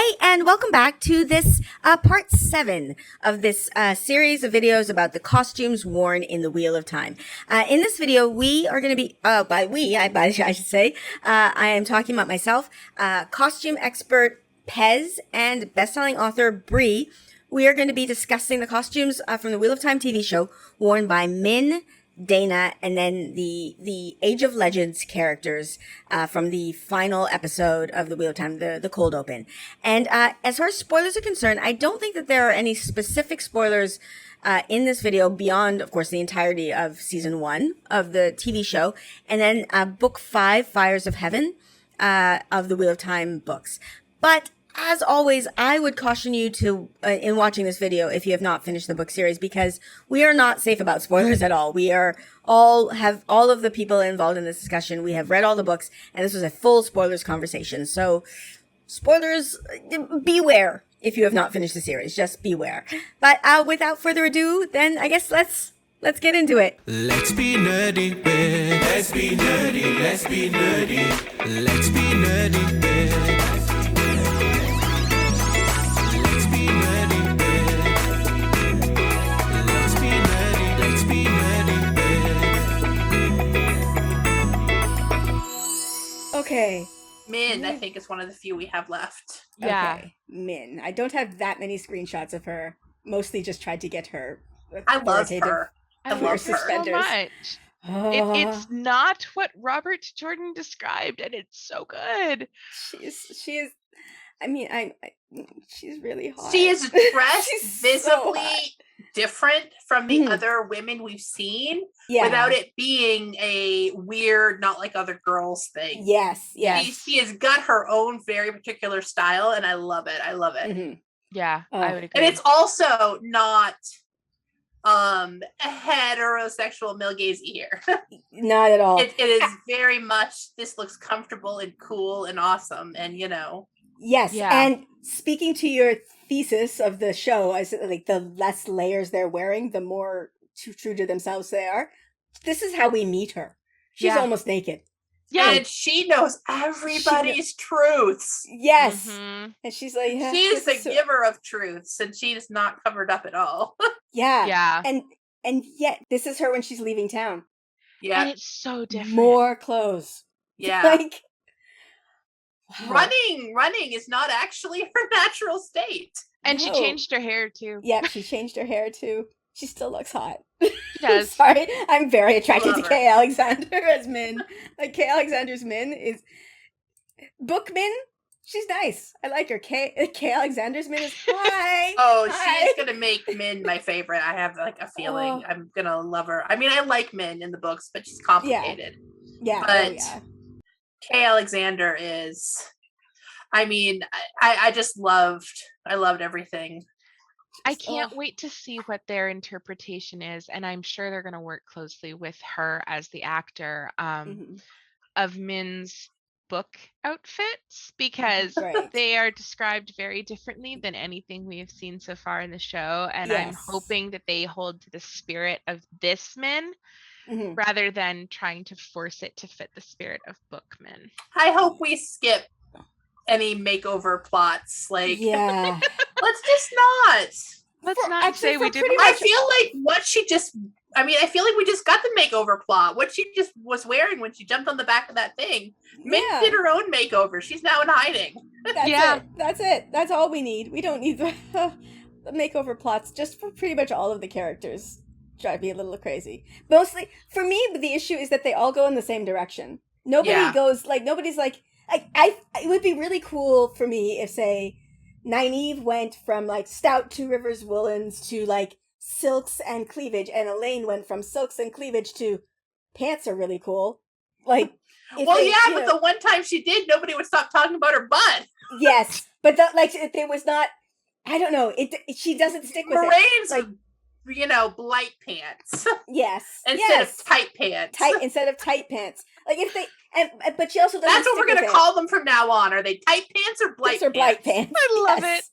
Hi, and welcome back to this part 7 of this series of videos about the costumes worn in the Wheel of Time. In this video, we are going to be, I should say, I am talking about myself, costume expert Pez and bestselling author Bree. We are going to be discussing the costumes from the Wheel of Time TV show worn by Min, Dana, and then the Age of Legends characters from the final episode of the Wheel of Time, the cold open. And as far as spoilers are concerned, I don't think that there are any specific spoilers in this video beyond, of course, the entirety of season 1 of the TV show, and then book 5, Fires of Heaven, of the Wheel of Time books. But as always, I would caution you to, in watching this video, if you have not finished the book series, because we are not safe about spoilers at all. We are all of the people involved in this discussion. We have read all the books, and this was a full spoilers conversation. So, spoilers, beware if you have not finished the series. Just beware. But without further ado, then I guess let's get into it. Let's be nerdy, bitch. Let's be nerdy. Let's be nerdy. Let's be nerdy, bitch. Okay. Min, I think, is one of the few we have left. Yeah. Okay. Min. I don't have that many screenshots of her. Mostly just tried to get her. I love her. I love love her suspenders. so much. It's not what Robert Jordan described, and it's so good. She is. I mean, she's really hot. She is dressed She's so visibly hot. different from the other women we've seen, without it being a weird, not like other girls thing. Yes. She has got her own very particular style, and I love it. Mm-hmm. Yeah, I would agree. And it's also not a heterosexual male gaze here. Not at all. It is very much, this looks comfortable and cool and awesome, and Yes, Yeah. and speaking to your thesis of the show, I said like the less layers they're wearing, the more true to themselves they are. This is how we meet her. She's almost naked. Yeah. And she knows everybody's truths. Yes, Mhm. and she's like, yeah, She's the this is giver of truths, and she's not covered up at all. Yeah, and yet this is her when she's leaving town. Yeah, And it's so different. More clothes. yeah. Like wow. Running is not actually her natural state. And she No. changed her hair too. Yeah, she changed her hair too. She still looks hot. She does. Sorry, I'm very attracted Love to her. Kay Alexander as Min. Like Kay Alexander's Min is book Min. She's nice. I like her. Kay Alexander's Min is hi. Oh, Hi. she's gonna make Min my favorite. I have like a feeling I'm gonna love her. I mean, I like Min in the books, but she's complicated. Yeah, But Kay Alexander is, I mean, I just loved everything. I can't wait to see what their interpretation is, and I'm sure they're going to work closely with her as the actor of Min's book outfits, because Right. they are described very differently than anything we have seen so far in the show, and I'm Yes. hoping that they hold to the spirit of this Min Mhm. rather than trying to force it to fit the spirit of Bookman. I hope we skip any makeover plots. Like, Yeah. let's just not. Let's not actually, say for we pretty didn't. I much- feel like I feel like we just got the makeover plot. What she just was wearing when she jumped on the back of that thing. Min Yeah. did her own makeover. She's now in hiding. That's it. That's all we need. We don't need the makeover plots. Just for pretty much all of the characters. Drive me a little crazy. Mostly, for me, the issue is that they all go in the same direction. Nobody goes, like, nobody's like, it would be really cool for me if, say, Nynaeve went from, like, stout to Rivers Woolens to, like, silks and cleavage, and Elaine went from silks and cleavage to pants are really cool. Like, if Well, they, yeah, you but know- the one time she did, nobody would stop talking about her butt. Yes, but there was not, I don't know, she doesn't stick with it. Moraine's, Like, blight pants yes. instead yes. of tight pants. Instead of tight pants. Like if they but she also doesn't. That's what we're stick gonna with call them from now on. Are they tight pants or blight Those are blight pants. I love Yes. it.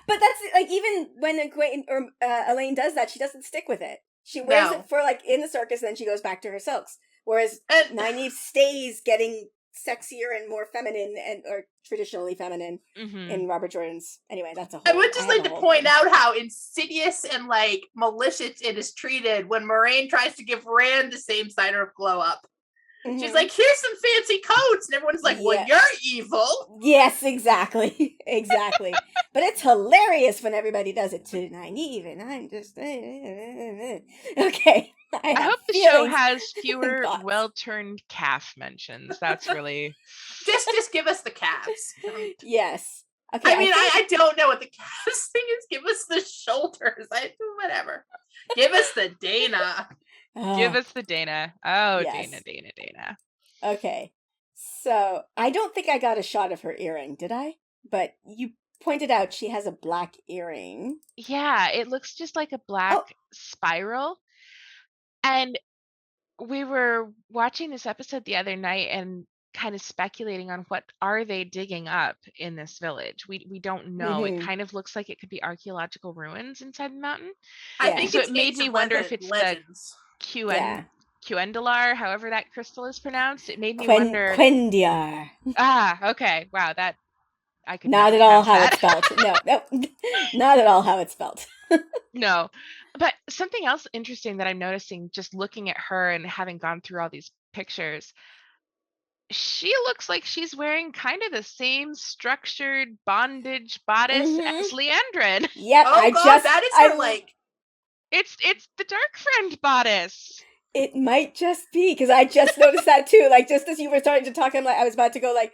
But that's like even when Egwene or Elaine does that, she doesn't stick with it. She wears No. it for like in the circus, and then she goes back to her silks. Whereas And Nynaeve stays getting sexier and more feminine or traditionally feminine in Robert Jordan's. Anyway, that's a whole. I would just like to point out how insidious and like malicious it is treated when Moiraine tries to give Rand the same sign of glow up. She's like, here's some fancy coats, and everyone's like, well, you're evil. Yes, exactly. Exactly. But it's hilarious when everybody does it to Nynaeve, and I'm just okay. I hope the show has fewer well-turned calf mentions. That's really just give us the calves. Yes. Okay. I mean, I don't know what the calves thing is. Give us the shoulders. Whatever. Give us the Dana. Give us the Dana. Oh, yes. Dana. Okay. So, I don't think I got a shot of her earring, did I? But you pointed out she has a black earring. Yeah, it looks just like a black spiral. And we were watching this episode the other night and kind of speculating on what are they digging up in this village. We don't know. It kind of looks like it could be archaeological ruins inside the mountain. I think so. It made me wonder if it's legends. The Quendalar, however that crystal is pronounced. It made me wonder. Quendiar. Okay. Wow, that I could not at all how it's spelled. No, not at all how it's spelled. No, but something else interesting that I'm noticing just looking at her and having gone through all these pictures. She looks like she's wearing kind of the same structured bondage bodice as Liandrin. Yep. That is her like. It's the Dark Friend bodice. It might just be because I just noticed that too. Like just as you were starting to talk, I'm like I was about to go like,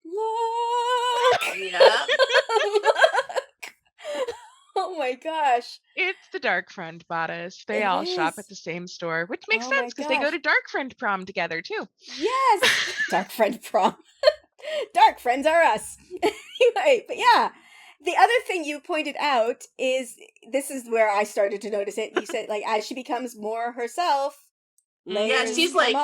look. Yeah. Look. Oh my gosh. It's the Dark Friend bodice. They all shop at the same store, which makes sense because they go to Dark Friend prom together too. Yes. Dark Friend prom. Dark friends are us. Anyway, but yeah. The other thing you pointed out is, this is where I started to notice it. You said, like, as she becomes more herself, she's like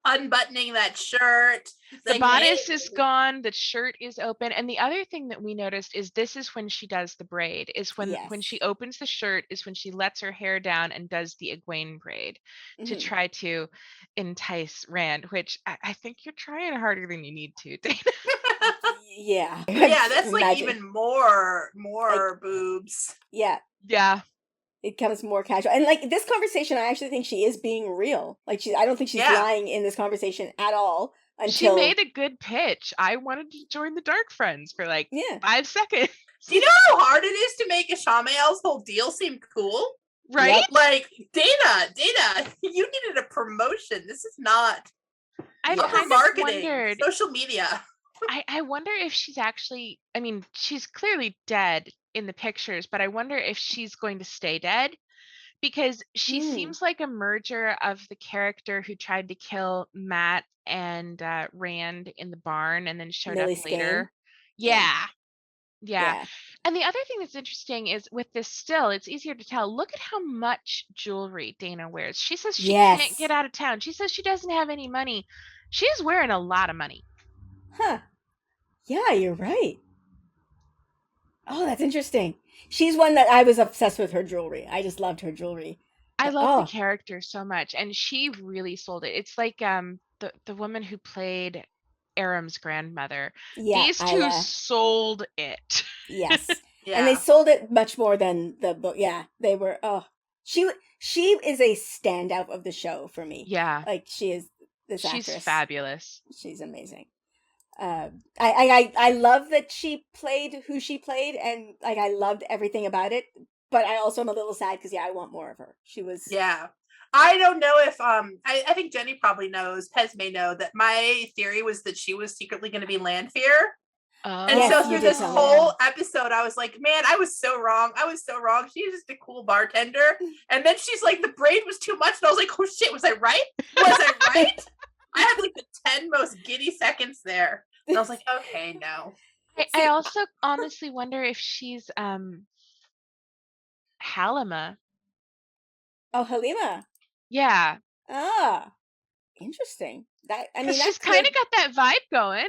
unbuttoning that shirt. The bodice is gone. The shirt is open. And the other thing that we noticed is this is when she does the braid. Is when she opens the shirt is when she lets her hair down and does the Egwene braid to try to entice Rand. Which I think you're trying harder than you need to, Dana. Yeah. Yeah, that's like even more like, boobs. Yeah. Yeah. It becomes more casual. And like this conversation, I actually think she is being real. Like I don't think she's lying in this conversation at all. Until she made a good pitch. I wanted to join the Dark Friends for like 5 seconds. Do you know how hard it is to make a Shamael's whole deal seem cool? Right? Yep. Like, Dana, you needed a promotion. This is not for marketing, social media. I wonder if she's actually, I mean, she's clearly dead in the pictures, but I wonder if she's going to stay dead because she seems like a merger of the character who tried to kill Matt and Rand in the barn and then showed up later. Yeah. And the other thing that's interesting is with this still, it's easier to tell. Look at how much jewelry Dana wears. She says she can't get out of town. She says she doesn't have any money. She's wearing a lot of money. Huh. Yeah, you're right. Oh, that's interesting. She's one that I was obsessed with her jewelry. I just loved her jewelry. I love the character so much, and she really sold it. It's like the woman who played Aram's grandmother. Yeah, these two sold it. Yes, and they sold it much more than the book. Yeah, they were. Oh, she is a standout of the show for me. Yeah, like she is this actress. She's fabulous. She's amazing. I love that she played who she played, and like I loved everything about it. But I also am a little sad because I want more of her. She was I don't know if I think Jenny probably knows. Pez may know that my theory was that she was secretly going to be Lanfear. And so through this whole episode, I was like, man, I was so wrong. She's just a cool bartender. And then she's like, the braid was too much. And I was like, oh shit, was I right? I had like the 10 most giddy seconds there. And I was like, okay, no. I also honestly wonder if she's Halima. Oh, Halima. Yeah. Ah, interesting. That I mean, she's kind of got that vibe going,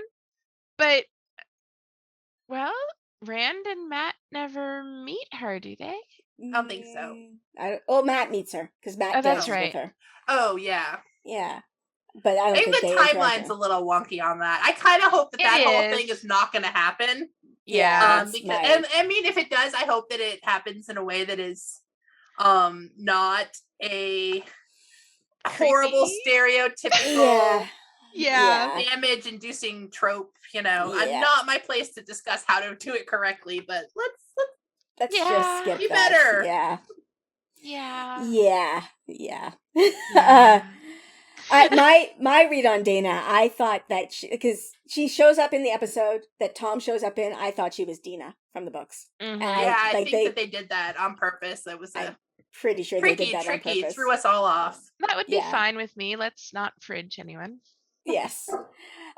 but well, Rand and Matt never meet her, do they? I don't think so. Matt meets her because Matt that's dances right. with her. Oh yeah, yeah. but I don't think think the they timeline's a little wonky on that. I kind of hope that whole thing is not going to happen. Yeah, because and I mean, if it does, I hope that it happens in a way that is not a horrible stereotypical damage inducing trope. I'm not my place to discuss how to do it correctly, but let's just skip be that. better. Yeah. My read on Dana, I thought that because she shows up in the episode that Tom shows up in, I thought she was Dina from the books. And I think that they did that on purpose. It was pretty sure they did that on purpose. Threw us all off. That would be fine with me. Let's not fridge anyone. Yes.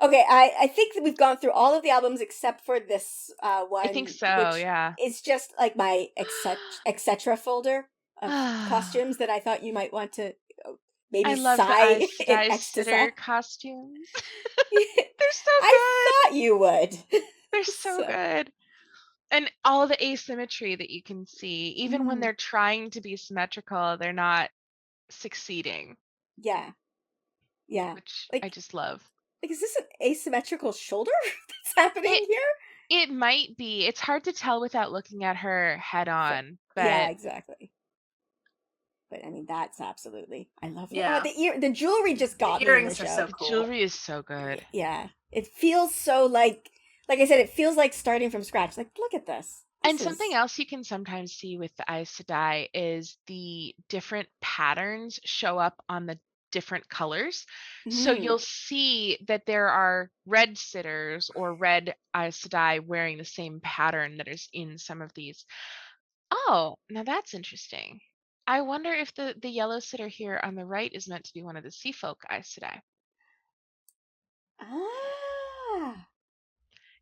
Okay, I think that we've gone through all of the albums except for this one. I think so, yeah. It's just like my etc. folder of costumes that I thought you might want to maybe I love sigh the Ice Sitter costumes. They're so good. I thought you would. They're so good. And all the asymmetry that you can see, even when they're trying to be symmetrical, they're not succeeding. Yeah. Which I just love. Like, is this an asymmetrical shoulder that's happening here? It might be. It's hard to tell without looking at her head on. But yeah, exactly. But I mean, that's absolutely. I love it. Yeah. The jewelry just got me. The earrings are so cool. The jewelry is so good. Yeah. It feels so like I said, it feels like starting from scratch. Like, look at this. And something else you can sometimes see with the Aes Sedai is the different patterns show up on the different colors. So you'll see that there are red sitters or red Aes Sedai wearing the same pattern that is in some of these. Oh, now that's interesting. I wonder if the yellow sitter here on the right is meant to be one of the Sea Folk Aes Sedai.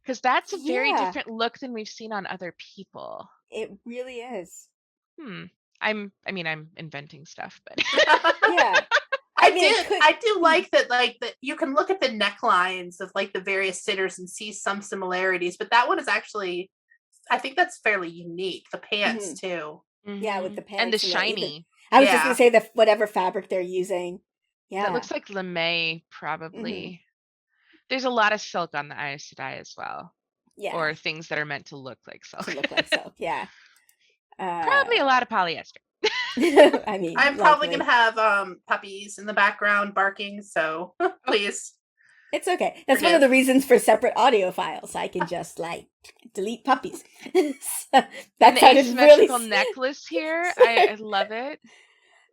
Because that's a very different look than we've seen on other people. It really is. I'm inventing stuff, but yeah. I do like that. Like that, you can look at the necklines of like the various sitters and see some similarities, but that one is actually, I think that's fairly unique. The pants too. Yeah, with the pants and the shiny. I was just gonna say whatever fabric they're using. Yeah, that looks like lame probably. There's a lot of silk on the Aes Sedai as well. Yeah, or things that are meant to look like silk. Yeah. Probably a lot of polyester. I mean, I'm probably gonna have puppies in the background barking, so please. It's okay. That's one of the reasons for separate audio files. I can just like delete puppies. That's an asymmetrical necklace here. I love it.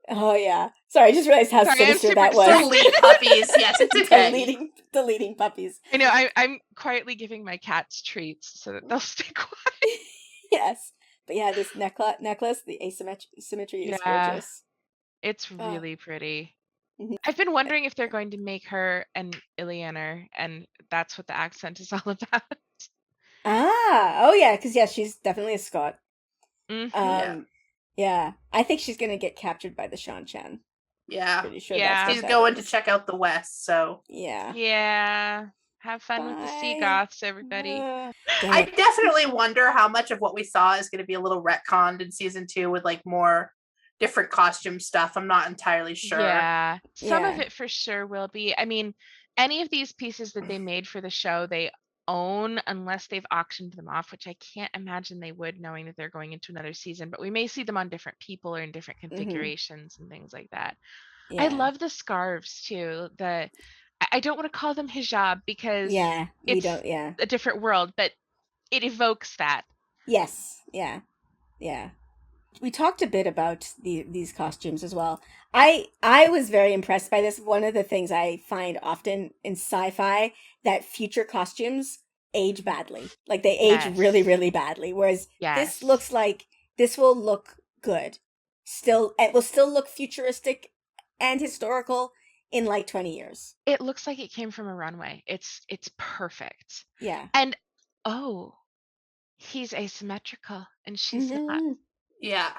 Oh yeah. Sorry, I just realized how sinister that was. Delete puppies. Yes, it's okay. Deleting puppies. I know. I'm quietly giving my cats treats so that they'll stay quiet. Yes. But yeah, this necklace, the asymmetry is gorgeous. It's really pretty. I've been wondering if they're going to make her an Ilianer, and that's what the accent is all about. Oh yeah, because she's definitely a Scot. Yeah, I think she's gonna get captured by the Shan Chan. Yeah, pretty sure. Yeah, she's going to check out the West. So yeah. Have fun with the sea goths, everybody. I definitely wonder how much of what we saw is going to be a little retconned in season 2 with like more different costume stuff. I'm not entirely sure. Yeah, some of it for sure will be. I mean, any of these pieces that they made for the show, they own unless they've auctioned them off, which I can't imagine they would, knowing that they're going into another season. But we may see them on different people or in different configurations and things like that. Yeah. I love the scarves too. I don't want to call them hijab because it's a different world, but it evokes that. Yes. Yeah. We talked a bit about these costumes as well. I was very impressed by this. One of the things I find often in sci-fi that future costumes age badly. Like they age really, really badly. Whereas this looks like this will look good. It will still look futuristic and historical in like 20 years. It looks like it came from a runway. It's perfect. Yeah. And he's asymmetrical and she's not. Yeah.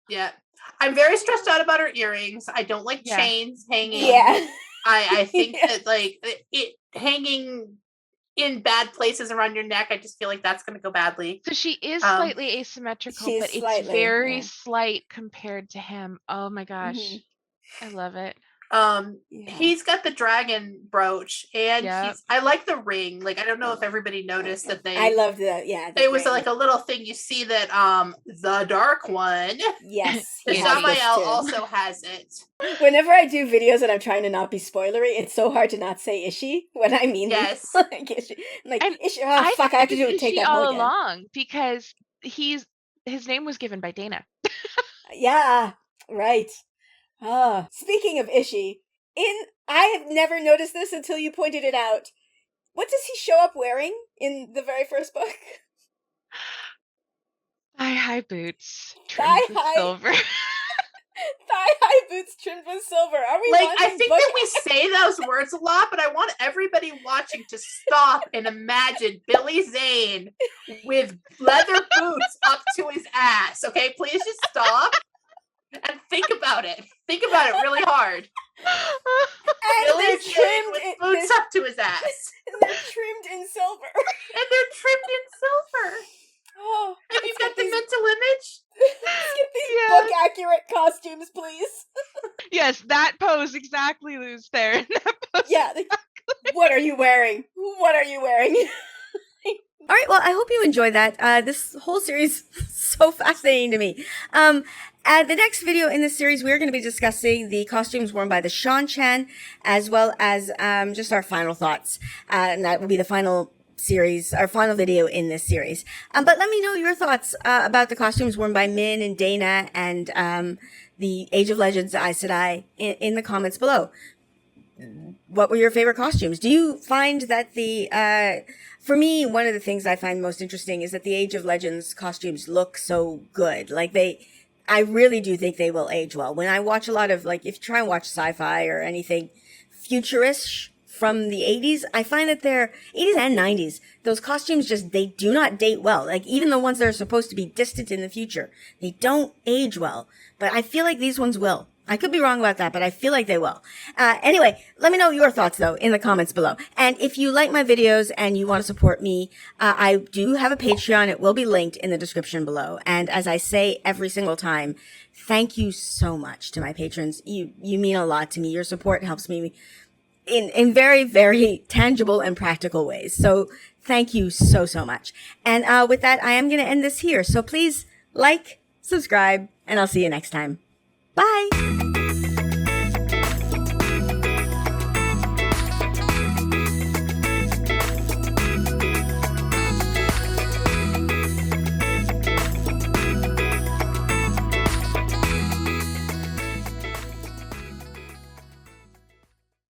Yeah. I'm very stressed out about her earrings. I don't like chains hanging. Yeah. I think that like it hanging in bad places around your neck, I just feel like that's going to go badly. So she is slightly asymmetrical, but it's very slight compared to him. Oh my gosh. I love it. He's got the dragon brooch, and I like the ring. Like, I don't know if everybody noticed that I love that. Yeah, it was like a little thing. You see that the dark one, yes, Samael also has it. Whenever I do videos and I'm trying to not be spoilery, it's so hard to not say Ishi when I mean yes, like Ishi. Ishi. Oh fuck! I have to take that all along because his name was given by Dana. Yeah, right. Speaking of Ishi, I have never noticed this until you pointed it out. What does he show up wearing in the very first book? Thigh-high boots trimmed with silver. Thigh-high boots trimmed with silver. Are we like? I think that we say those words a lot, but I want everybody watching to stop and imagine Billy Zane with leather boots up to his ass. Okay, please just stop. And think about it. Think about it really hard. And they're trimmed with boots up to his ass. And they're trimmed in silver. Oh, have you got the mental image? Let's get these book accurate costumes, please. Yes, that pose exactly, Luz. There. Yeah. What are you wearing? What are you wearing? All right, well, I hope you enjoyed that. This whole series is so fascinating to me. The next video in this series, we're going to be discussing the costumes worn by the Shan-Chan, as well as just our final thoughts. And that will be the final series, our final video in this series. But let me know your thoughts about the costumes worn by Min and Dana and the Age of Legends Aes Sedai in the comments below. What were your favorite costumes? Do you find that for me, one of the things I find most interesting is that the Age of Legends costumes look so good. Like I really do think they will age well. When I watch a lot of, like, if you try and watch sci-fi or anything futurish from the 80s, I find that they're 80s and 90s. Those costumes they do not date well. Like, even the ones that are supposed to be distant in the future, they don't age well. But I feel like these ones will. I could be wrong about that, but I feel like they will. Anyway, let me know your thoughts, though, in the comments below. And if you like my videos and you want to support me, I do have a Patreon. It will be linked in the description below. And as I say every single time, thank you so much to my patrons. You mean a lot to me. Your support helps me in very, very tangible and practical ways. So thank you so, so much. And with that, I am going to end this here. So please like, subscribe, and I'll see you next time. Bye!